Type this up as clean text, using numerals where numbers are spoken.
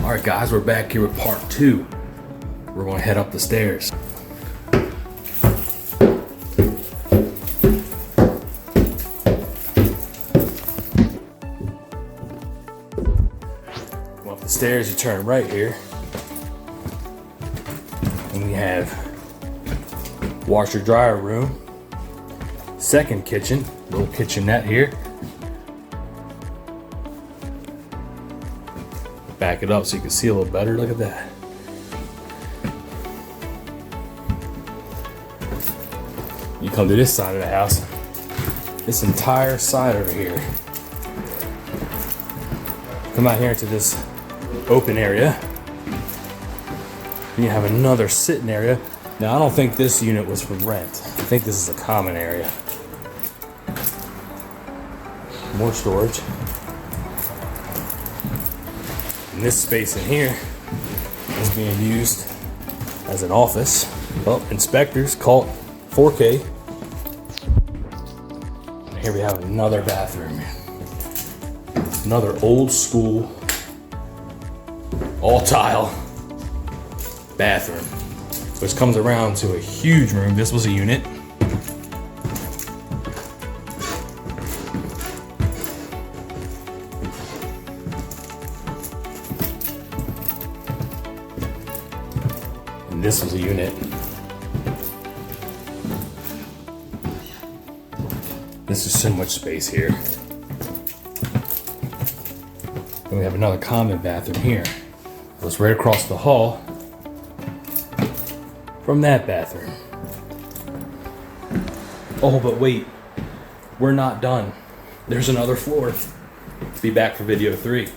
All right, guys, we're back here with part 2. We're going to head up the stairs. Go up the stairs, you turn right here, and we have washer dryer room, second kitchen, little kitchenette here. Back it up so you can see a little better. Look at that. You come to this side of the house, this entire side over here. Come out here into this open area. You have another sitting area. Now, I don't think this unit was for rent. I think this is a common area. More storage. And this space in here is being used as an office. Well, inspectors, call it 4K. And here we have another bathroom. Another old school, all tile bathroom, which comes around to a huge room. This was a unit. And this was a unit. This is so much space here. And we have another common bathroom here. It goes right across the hall from that bathroom. Oh, but wait, we're not done. There's another floor. Be back for video 3.